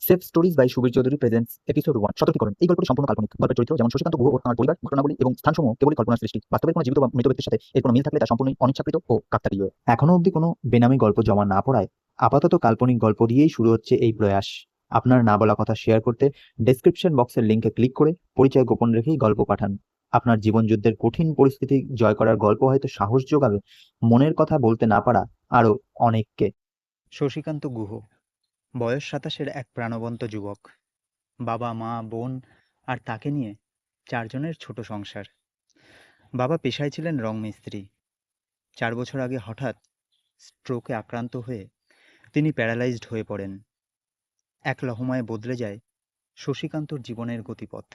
Safe stories by Subir Chowdhury presents episode 1 সতর্কীকরণ। এই গল্পটি সম্পূর্ণ কাল্পনিক। গল্পের চরিত্র যেমন শশীকান্ত গুহ ও তাঁর পরিবার, ঘটনাবলী এবং স্থানসমূহ কেবলই কল্পনার সৃষ্টি। বাস্তবের কোনো জীবিত বা মৃত ব্যক্তির সাথে এর কোনো মিল থাকলে তা সম্পূর্ণই অনিচ্ছাকৃত ও কাকতালীয়। এখনো অবধি কোনো বেনামি গল্প জমা না পড়ায় আপাতত কাল্পনিক গল্প দিয়েই শুরু হচ্ছে এই প্রয়াস। আপনার না বলা কথা শেয়ার করতে ডেসক্রিপশন বক্সের লিঙ্কে ক্লিক করে পরিচয় গোপন রেখেই গল্প পাঠান। আপনার জীবনযুদ্ধের কঠিন পরিস্থিতি জয় করার গল্প হয়তো সাহস যোগাবে মনের কথা বলতে না পারা আরো অনেককে। শশীকান্ত গুহ, বয়স ২৭-এর এক প্রাণবন্ত যুবক। বাবা, মা, বোন আর তাকে নিয়ে ৪ জনের ছোট সংসার। বাবা পেশায় ছিলেন রং মিস্ত্রি। ৪ বছর আগে হঠাৎ স্ট্রোকে আক্রান্ত হয়ে তিনি প্যারালাইজড হয়ে পড়েন। এক লহমায় বদলে যায় শশীকান্তর জীবনের গতিপথ।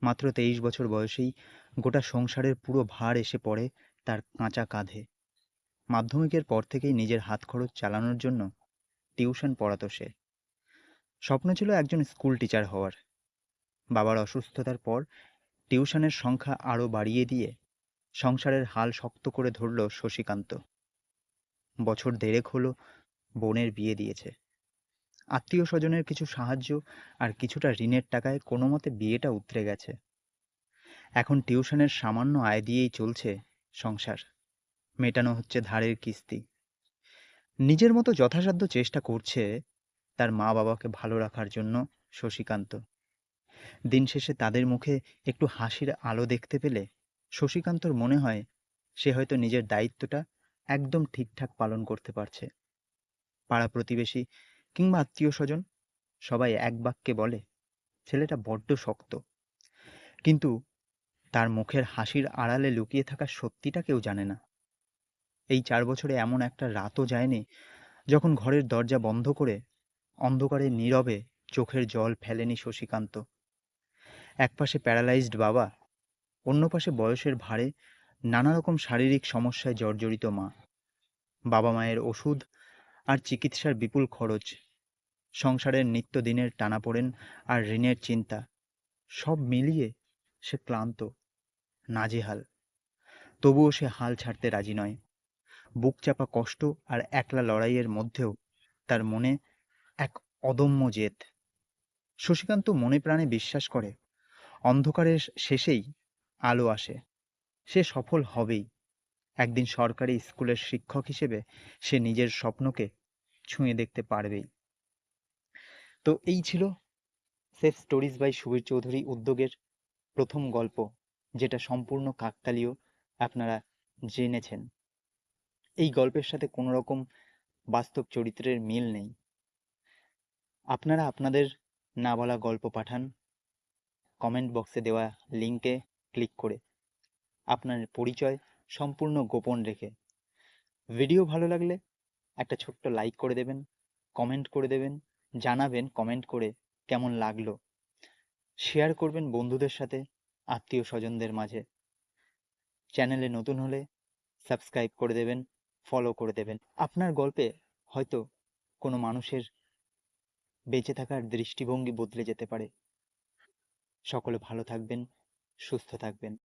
মাত্র ২৩ বছর বয়সেই গোটা সংসারের পুরো ভার এসে পড়ে তার কাঁচা কাঁধে। মাধ্যমিকের পর থেকেই নিজের হাত খরচ চালানোর জন্য টিউশন পড়াতো সে। স্বপ্ন ছিল একজন স্কুল টিচার হওয়ার। বাবার অসুস্থতার পর টিউশনের সংখ্যা আরও বাড়িয়ে দিয়ে সংসারের হাল শক্ত করে ধরল শশীকান্ত। বছর দেড়েক হলো বোনের বিয়ে দিয়েছে। আত্মীয় স্বজনের কিছু সাহায্য আর কিছুটা ঋণের টাকায় কোনো মতে বিয়েটা উতরে গেছে। এখন টিউশনের সামান্য আয় দিয়েই চলছে সংসার। মেটানো হচ্ছে ধারের কিস্তি। নিজের মতো যথাসাধ্য চেষ্টা করছে তার মা বাবাকে ভালো রাখার জন্য শশীকান্ত। দিন শেষে তাদের মুখে একটু হাসির আলো দেখতে পেলে শশীকান্তর মনে হয় সে হয়তো নিজের দায়িত্বটা একদম ঠিকঠাক পালন করতে পারছে। পাড়া প্রতিবেশী কিংবা আত্মীয় স্বজন সবাই এক বাক্যে বলে ছেলেটা বড্ড শক্ত। কিন্তু তার মুখের হাসির আড়ালে লুকিয়ে থাকা সত্যিটা কেউ জানে না। এই ৪ বছরে এমন একটা রাতও যায়নি যখন ঘরের দরজা বন্ধ করে অন্ধকারে নীরবে চোখের জল ফেলেনি শশীকান্ত। এক পাশে প্যারালাইজড বাবা, অন্য পাশে বয়সের ভারে নানা রকম শারীরিক সমস্যায় জর্জরিত মা। বাবা মায়ের ওষুধ আর চিকিৎসার বিপুল খরচ, সংসারের নিত্যদিনের টানাপোড়েন আর ঋণের চিন্তা, সব মিলিয়ে সে ক্লান্ত, নাজেহাল। তবুও সে হাল ছাড়তে রাজি নয়। বুক চাপা কষ্ট আর একলা লড়াইয়ের মধ্যেও তার মনে এক অদম্য জেদ। শশীকান্ত মনে প্রাণে বিশ্বাস করে অন্ধকারের শেষেই আলো আসে। সে সফল হবেই। একদিন সরকারি স্কুলের শিক্ষক হিসেবে সে নিজের স্বপ্নকে ছুঁয়ে দেখতে পারবেই। তো এই ছিল safe stories by Subir Chowdhury উদ্যোগের প্রথম গল্প, যেটা সম্পূর্ণ কাকতালীয় আপনারা জেনেছেন। এই গল্পের সাথে কোনো রকম বাস্তব চরিত্রের মিল নেই। আপনারা আপনাদের না বলা গল্প পাঠান কমেন্ট বক্সে দেওয়া লিঙ্কে ক্লিক করে, আপনার পরিচয় সম্পূর্ণ গোপন রেখে। ভিডিও ভালো লাগলে একটা ছোট্ট লাইক করে দেবেন, কমেন্ট করে দেবেন, জানাবেন কমেন্ট করে কেমন লাগলো। শেয়ার করবেন বন্ধুদের সাথে, আত্মীয় স্বজনদের মাঝে। চ্যানেলে নতুন হলে সাবস্ক্রাইব করে দেবেন, ফলো করে দেবেন। আপনার গল্পে হয়তো কোনো মানুষের বেঁচে থাকার দৃষ্টিভঙ্গি বদলে যেতে পারে। সকলে ভালো থাকবেন, সুস্থ থাকবেন।